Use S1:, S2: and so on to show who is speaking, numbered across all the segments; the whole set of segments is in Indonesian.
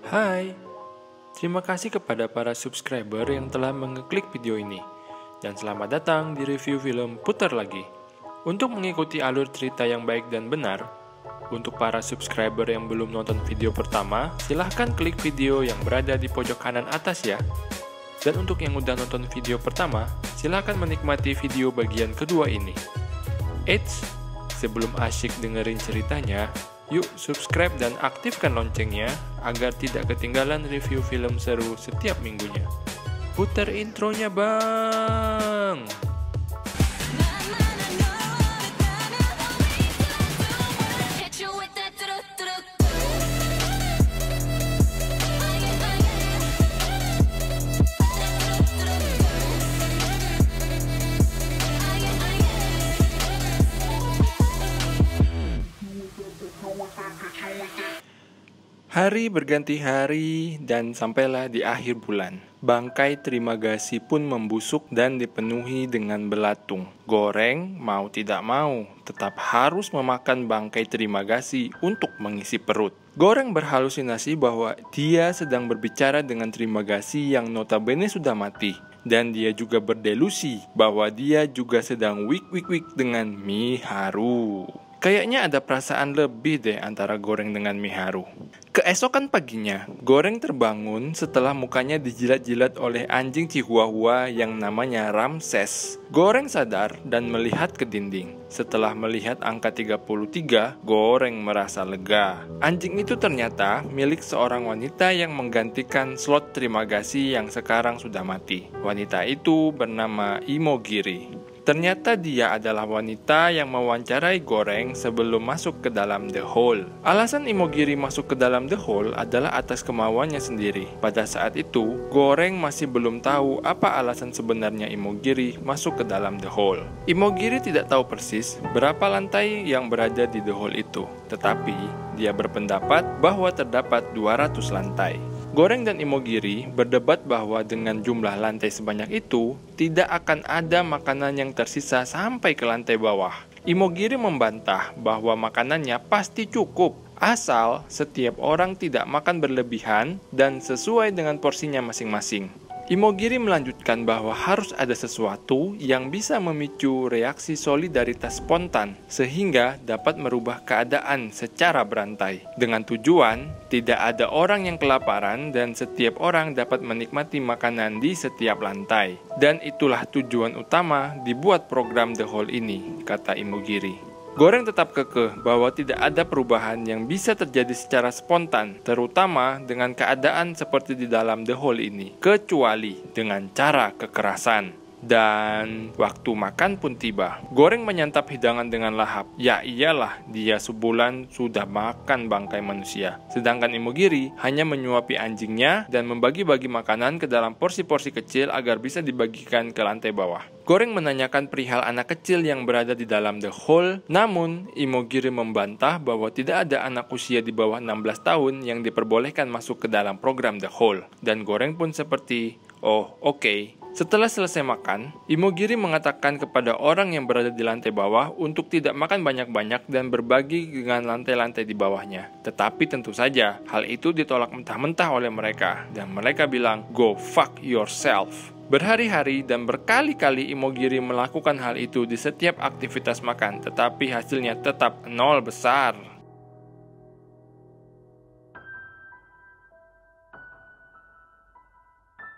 S1: Hai, terima kasih kepada para subscriber yang telah mengeklik video ini. Dan selamat datang di review film Putar Lagi. Untuk mengikuti alur cerita yang baik dan benar, untuk para subscriber yang belum nonton video pertama, silahkan klik video yang berada di pojok kanan atas ya. Dan untuk yang udah nonton video pertama, silahkan menikmati video bagian kedua ini. Eits, sebelum asyik dengerin ceritanya, yuk subscribe dan aktifkan loncengnya agar tidak ketinggalan review film seru setiap minggunya. Putar intronya bang! Hari berganti hari dan sampailah di akhir bulan. Bangkai Trimagasi pun membusuk dan dipenuhi dengan belatung. Goreng mau tidak mau tetap harus memakan bangkai Trimagasi untuk mengisi perut. Goreng berhalusinasi bahwa dia sedang berbicara dengan Trimagasi yang notabene sudah mati. Dan dia juga berdelusi bahwa dia juga sedang wik dengan Miharu. Kayaknya ada perasaan lebih deh antara Goreng dengan Miharu. Keesokan paginya, Goreng terbangun setelah mukanya dijilat-jilat oleh anjing Chihuahua yang namanya Ramses. Goreng sadar dan melihat ke dinding. Setelah melihat angka 33, Goreng merasa lega. Anjing itu ternyata milik seorang wanita yang menggantikan slot Trimagasi yang sekarang sudah mati. Wanita itu bernama Imogiri. Ternyata dia adalah wanita yang mewawancarai Goreng sebelum masuk ke dalam The Hole. Alasan Imogiri masuk ke dalam The Hole adalah atas kemauannya sendiri. Pada saat itu, Goreng masih belum tahu apa alasan sebenarnya Imogiri masuk ke dalam The Hole. Imogiri tidak tahu persis berapa lantai yang berada di The Hole itu, tetapi dia berpendapat bahwa terdapat 200 lantai. Goreng dan Imogiri berdebat bahwa dengan jumlah lantai sebanyak itu, tidak akan ada makanan yang tersisa sampai ke lantai bawah. Imogiri membantah bahwa makanannya pasti cukup, asal setiap orang tidak makan berlebihan dan sesuai dengan porsinya masing-masing. Imogiri melanjutkan bahwa harus ada sesuatu yang bisa memicu reaksi solidaritas spontan sehingga dapat merubah keadaan secara berantai. Dengan tujuan, tidak ada orang yang kelaparan dan setiap orang dapat menikmati makanan di setiap lantai. Dan itulah tujuan utama dibuat program The Hole ini, kata Imogiri. Goreng tetap kekeh bahwa tidak ada perubahan yang bisa terjadi secara spontan, terutama dengan keadaan seperti di dalam The Hole ini, kecuali dengan cara kekerasan. Dan waktu makan pun tiba. Goreng menyantap hidangan dengan lahap. Ya iyalah, dia sebulan sudah makan bangkai manusia. Sedangkan Imogiri hanya menyuapi anjingnya dan membagi-bagi makanan ke dalam porsi-porsi kecil agar bisa dibagikan ke lantai bawah. Goreng menanyakan perihal anak kecil yang berada di dalam The Hole, namun Imogiri membantah bahwa tidak ada anak usia di bawah 16 tahun yang diperbolehkan masuk ke dalam program The Hole. Dan Goreng pun seperti, oh oke. Setelah selesai makan, Imogiri mengatakan kepada orang yang berada di lantai bawah untuk tidak makan banyak-banyak dan berbagi dengan lantai-lantai di bawahnya. Tetapi tentu saja, hal itu ditolak mentah-mentah oleh mereka, dan mereka bilang, "Go fuck yourself." Berhari-hari dan berkali-kali Imogiri melakukan hal itu di setiap aktivitas makan, tetapi hasilnya tetap nol besar.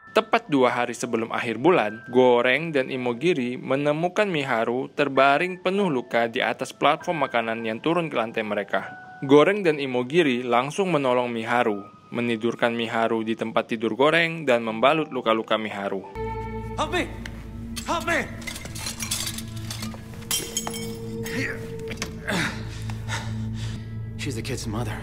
S1: Tepat 2 hari sebelum akhir bulan, Goreng dan Imogiri menemukan Miharu terbaring penuh luka di atas platform makanan yang turun ke lantai mereka. Goreng dan Imogiri langsung menolong Miharu, menidurkan Miharu di tempat tidur Goreng dan membalut luka-luka Miharu.
S2: Help me! Help me! She's the kid's mother.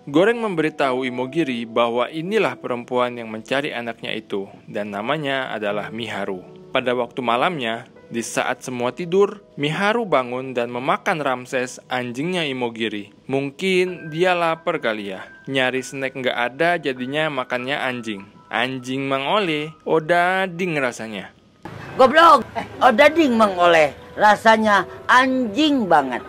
S1: Goreng memberitahu Imogiri bahwa inilah perempuan yang mencari anaknya itu, dan namanya adalah Miharu. Pada waktu malamnya, di saat semua tidur, Miharu bangun dan memakan Ramses, anjingnya Imogiri. Mungkin dia lapar kali ya. Nyari snack nggak ada, jadinya makannya anjing. Anjing Mang Oleh, odading rasanya.
S3: Goblok, odading Mang Oleh, rasanya anjing banget.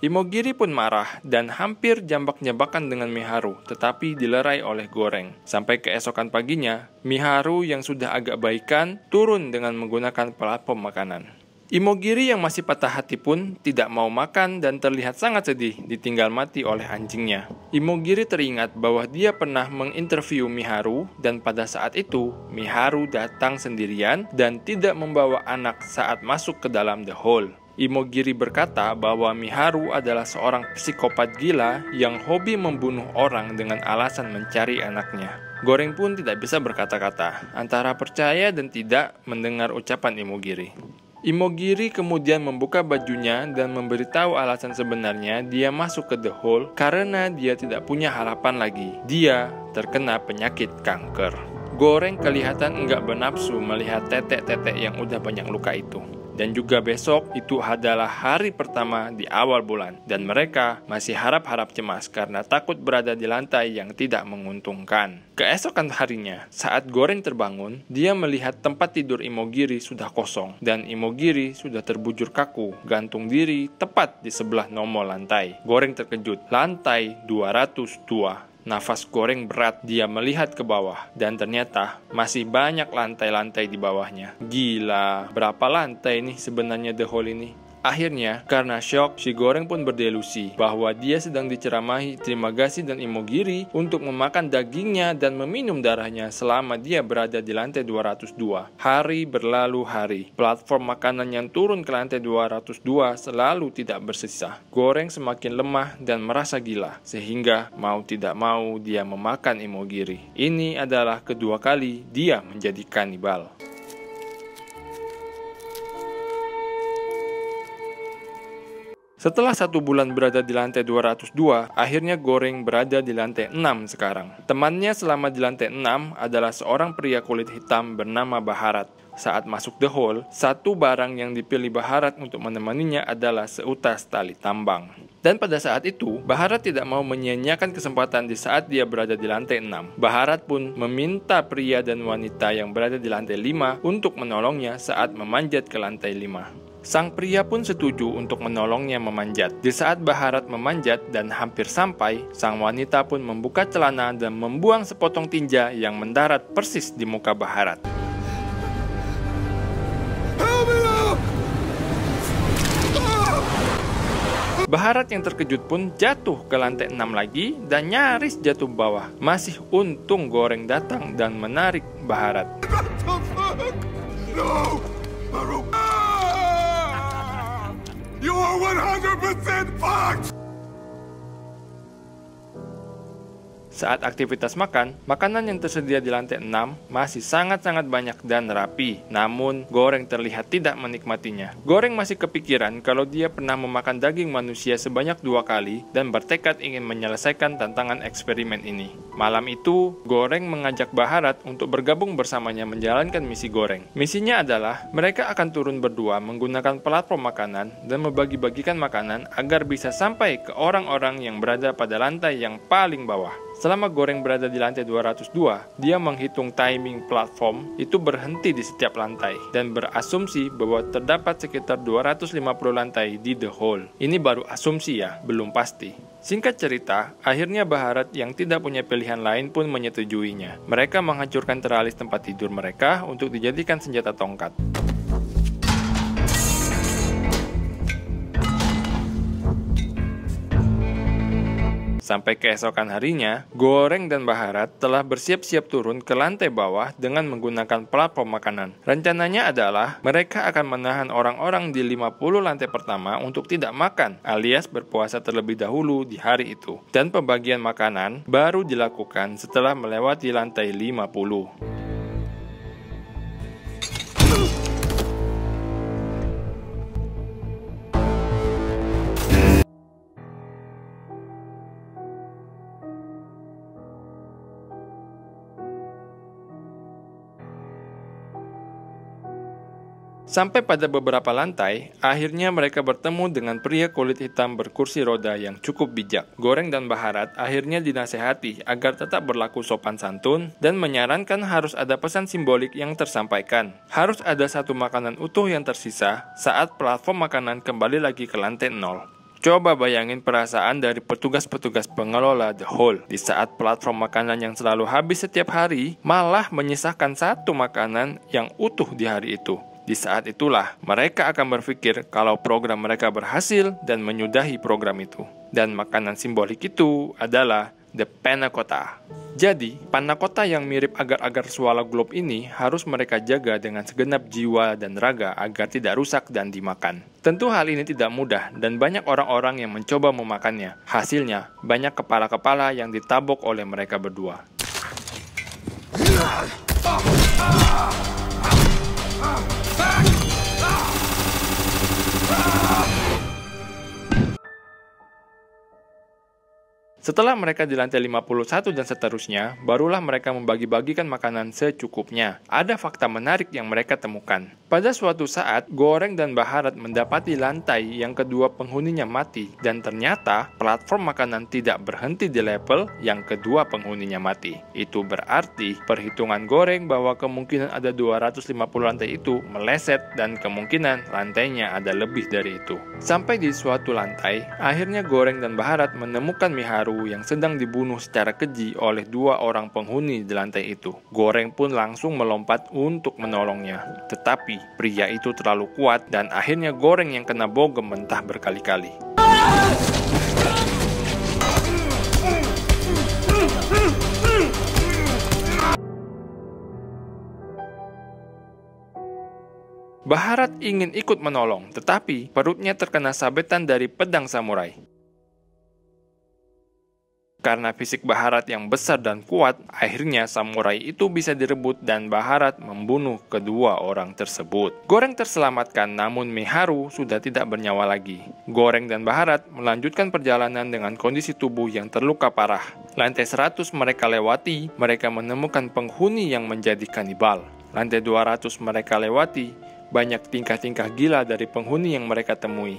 S1: Imogiri pun marah dan hampir jambak-jambakan dengan Miharu, tetapi dilerai oleh Goreng. Sampai keesokan paginya, Miharu yang sudah agak baikan turun dengan menggunakan platform makanan. Imogiri yang masih patah hati pun tidak mau makan dan terlihat sangat sedih ditinggal mati oleh anjingnya. Imogiri teringat bahwa dia pernah menginterview Miharu dan pada saat itu Miharu datang sendirian dan tidak membawa anak saat masuk ke dalam The Hole. Imogiri berkata bahwa Miharu adalah seorang psikopat gila yang hobi membunuh orang dengan alasan mencari anaknya. Goreng pun tidak bisa berkata-kata, antara percaya dan tidak mendengar ucapan Imogiri. Imogiri kemudian membuka bajunya dan memberitahu alasan sebenarnya dia masuk ke The Hole karena dia tidak punya harapan lagi. Dia terkena penyakit kanker. Goreng kelihatan enggak bernafsu melihat tetek-tetek yang udah banyak luka itu. Dan juga besok itu adalah hari pertama di awal bulan dan mereka masih harap-harap cemas karena takut berada di lantai yang tidak menguntungkan. Keesokan harinya, saat Goreng terbangun, dia melihat tempat tidur Imogiri sudah kosong dan Imogiri sudah terbujur kaku, gantung diri tepat di sebelah nomor lantai. Goreng terkejut, lantai 202. Nafas Goreng berat, dia melihat ke bawah dan ternyata masih banyak lantai-lantai di bawahnya. Gila, berapa lantai nih sebenarnya The Hole ini? Akhirnya, karena syok, si Goreng pun berdelusi bahwa dia sedang diceramahi Trimagasi dan Imogiri untuk memakan dagingnya dan meminum darahnya selama dia berada di lantai 202. Hari berlalu hari. Platform makanan yang turun ke lantai 202 selalu tidak bersisa. Goreng semakin lemah dan merasa gila, sehingga mau tidak mau dia memakan Imogiri. Ini adalah kedua kali dia menjadi kanibal. Setelah 1 bulan berada di lantai 202, akhirnya Goreng berada di lantai 6 sekarang. Temannya selama di lantai 6 adalah seorang pria kulit hitam bernama Baharat. Saat masuk The Hole, satu barang yang dipilih Baharat untuk menemaninya adalah seutas tali tambang. Dan pada saat itu, Baharat tidak mau menyia-nyiakan kesempatan di saat dia berada di lantai 6. Baharat pun meminta pria dan wanita yang berada di lantai 5 untuk menolongnya saat memanjat ke lantai 5. Sang pria pun setuju untuk menolongnya memanjat. Di saat Baharat memanjat dan hampir sampai, sang wanita pun membuka celana dan membuang sepotong tinja yang mendarat persis di muka Baharat. Baharat yang terkejut pun jatuh ke lantai 6 lagi dan nyaris jatuh bawah. Masih untung Goreng datang dan menarik Baharat.
S3: No! You are 100% fucked!
S1: Saat aktivitas makan, makanan yang tersedia di lantai 6 masih sangat-sangat banyak dan rapi. Namun, Goreng terlihat tidak menikmatinya. Goreng masih kepikiran kalau dia pernah memakan daging manusia sebanyak 2 kali dan bertekad ingin menyelesaikan tantangan eksperimen ini. Malam itu, Goreng mengajak Baharat untuk bergabung bersamanya menjalankan misi Goreng. Misinya adalah mereka akan turun berdua menggunakan platform makanan dan membagi-bagikan makanan agar bisa sampai ke orang-orang yang berada pada lantai yang paling bawah. Selama Goreng berada di lantai 202, dia menghitung timing platform itu berhenti di setiap lantai dan berasumsi bahwa terdapat sekitar 250 lantai di The Hole. Ini baru asumsi ya, belum pasti. Singkat cerita, akhirnya Baharat yang tidak punya pilihan lain pun menyetujuinya. Mereka menghancurkan teralis tempat tidur mereka untuk dijadikan senjata tongkat. Sampai keesokan harinya, Goreng dan Baharat telah bersiap-siap turun ke lantai bawah dengan menggunakan platform makanan. Rencananya adalah mereka akan menahan orang-orang di 50 lantai pertama untuk tidak makan, alias berpuasa terlebih dahulu di hari itu. Dan pembagian makanan baru dilakukan setelah melewati lantai 50. Sampai pada beberapa lantai, akhirnya mereka bertemu dengan pria kulit hitam berkursi roda yang cukup bijak. Goreng dan Baharat akhirnya dinasehati agar tetap berlaku sopan santun dan menyarankan harus ada pesan simbolik yang tersampaikan. Harus ada satu makanan utuh yang tersisa saat platform makanan kembali lagi ke lantai 0. Coba bayangin perasaan dari petugas-petugas pengelola The Hole di saat platform makanan yang selalu habis setiap hari malah menyisakan satu makanan yang utuh di hari itu. Di saat itulah mereka akan berpikir kalau program mereka berhasil dan menyudahi program itu. Dan makanan simbolik itu adalah the panna cotta. Jadi, panna cotta yang mirip agar-agar swallow globe ini harus mereka jaga dengan segenap jiwa dan raga agar tidak rusak dan dimakan. Tentu hal ini tidak mudah dan banyak orang-orang yang mencoba memakannya. Hasilnya, banyak kepala-kepala yang ditabok oleh mereka berdua. Setelah mereka di lantai 51 dan seterusnya, barulah mereka membagi-bagikan makanan secukupnya. Ada fakta menarik yang mereka temukan. Pada suatu saat, Goreng dan Baharat mendapati lantai yang kedua penghuninya mati, dan ternyata platform makanan tidak berhenti di level yang kedua penghuninya mati. Itu berarti perhitungan Goreng bahwa kemungkinan ada 250 lantai itu meleset dan kemungkinan lantainya ada lebih dari itu. Sampai di suatu lantai, akhirnya Goreng dan Baharat menemukan Miharu yang sedang dibunuh secara keji oleh dua orang penghuni di lantai itu. Goreng pun langsung melompat untuk menolongnya. Tetapi pria itu terlalu kuat dan akhirnya Goreng yang kena bogem mentah berkali-kali. Baharat ingin ikut menolong, tetapi perutnya terkena sabetan dari pedang samurai. Karena fisik Baharat yang besar dan kuat, akhirnya samurai itu bisa direbut dan Baharat membunuh kedua orang tersebut. Goreng terselamatkan, namun Miharu sudah tidak bernyawa lagi. Goreng dan Baharat melanjutkan perjalanan dengan kondisi tubuh yang terluka parah. Lantai 100 mereka lewati, mereka menemukan penghuni yang menjadi kanibal. Lantai 200 mereka lewati, banyak tingkah-tingkah gila dari penghuni yang mereka temui.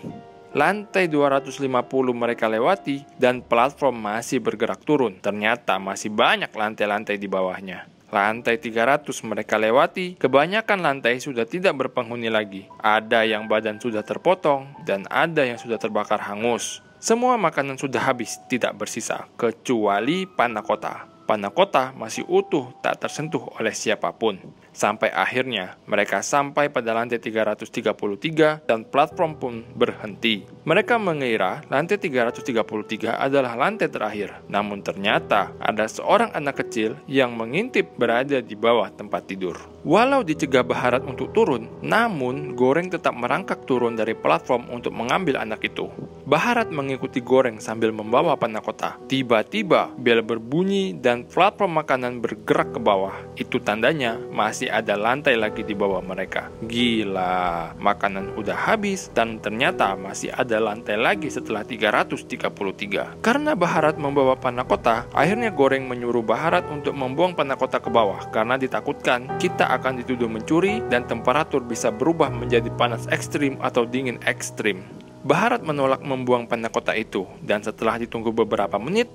S1: Lantai 250 mereka lewati dan platform masih bergerak turun. Ternyata masih banyak lantai-lantai di bawahnya. Lantai 300 mereka lewati, kebanyakan lantai sudah tidak berpenghuni lagi. Ada yang badan sudah terpotong dan ada yang sudah terbakar hangus. Semua makanan sudah habis, tidak bersisa, kecuali panna cotta. Panna cotta masih utuh, tak tersentuh oleh siapapun. Sampai akhirnya mereka sampai pada lantai 333 dan platform pun berhenti. Mereka mengira lantai 333 adalah lantai terakhir. Namun ternyata ada seorang anak kecil yang mengintip berada di bawah tempat tidur. Walau dicegah Baharat untuk turun, namun Goreng tetap merangkak turun dari platform untuk mengambil anak itu. Baharat mengikuti Goreng sambil membawa panna cotta. Tiba-tiba bel berbunyi dan platform makanan bergerak ke bawah. Itu tandanya masih ada lantai lagi di bawah mereka. Gila, makanan udah habis dan ternyata masih ada lantai lagi setelah 333. Karena Baharat membawa panna cotta, akhirnya Goreng menyuruh Baharat untuk membuang panna cotta ke bawah karena ditakutkan kita akan dituduh mencuri dan temperatur bisa berubah menjadi panas ekstrim atau dingin ekstrim. Baharat menolak membuang panna cotta itu dan setelah ditunggu beberapa menit,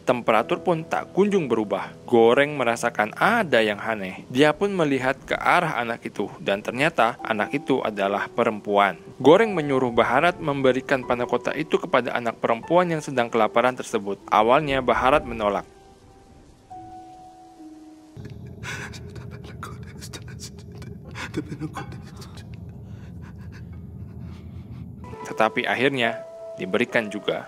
S1: temperatur pun tak kunjung berubah. Goreng merasakan ada yang aneh. Dia pun melihat ke arah anak itu dan ternyata anak itu adalah perempuan. Goreng menyuruh Baharat memberikan panna cotta itu kepada anak perempuan yang sedang kelaparan tersebut. Awalnya Baharat menolak. Tetapi akhirnya diberikan juga.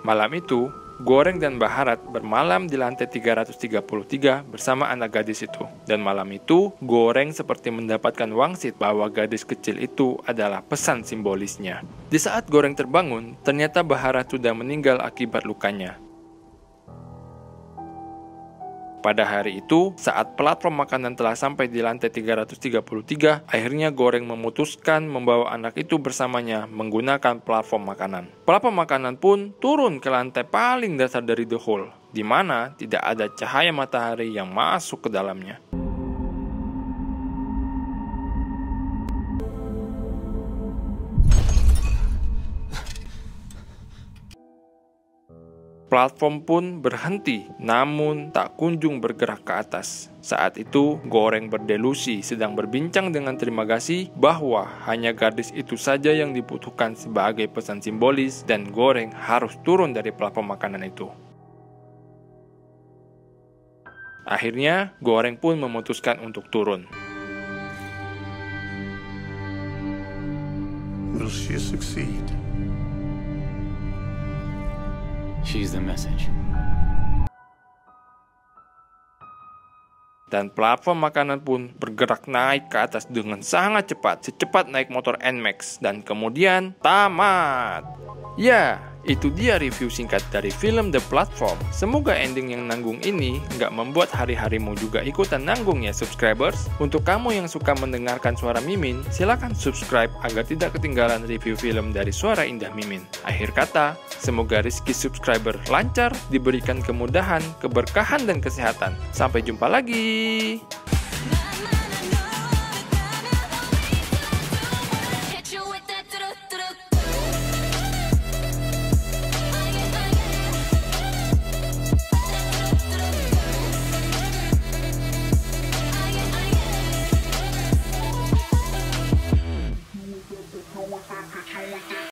S1: Malam itu, Goreng dan Baharat bermalam di lantai 333 bersama anak gadis itu. Dan malam itu, Goreng seperti mendapatkan wangsit bahwa gadis kecil itu adalah pesan simbolisnya. Di saat Goreng terbangun, ternyata Baharat sudah meninggal akibat lukanya. Pada hari itu, saat platform makanan telah sampai di lantai 333, akhirnya Goreng memutuskan membawa anak itu bersamanya menggunakan platform makanan. Platform makanan pun turun ke lantai paling dasar dari The Hole, di mana tidak ada cahaya matahari yang masuk ke dalamnya. Platform pun berhenti, namun tak kunjung bergerak ke atas. Saat itu, Goreng berdelusi sedang berbincang dengan Trimagasi bahwa hanya gadis itu saja yang dibutuhkan sebagai pesan simbolis dan Goreng harus turun dari platform makanan itu. Akhirnya, Goreng pun memutuskan untuk turun.
S3: Will she succeed?
S2: She's the message.
S1: Dan platform makanan pun bergerak naik ke atas dengan sangat cepat, secepat naik motor NMAX, dan kemudian tamat. Ya, itu dia review singkat dari film The Platform. Semoga ending yang nanggung ini nggak membuat hari-harimu juga ikutan nanggung ya subscribers. Untuk kamu yang suka mendengarkan suara Mimin, silakan subscribe agar tidak ketinggalan review film dari Suara Indah Mimin. Akhir kata, semoga rezeki subscriber lancar, diberikan kemudahan, keberkahan, dan kesehatan. Sampai jumpa lagi.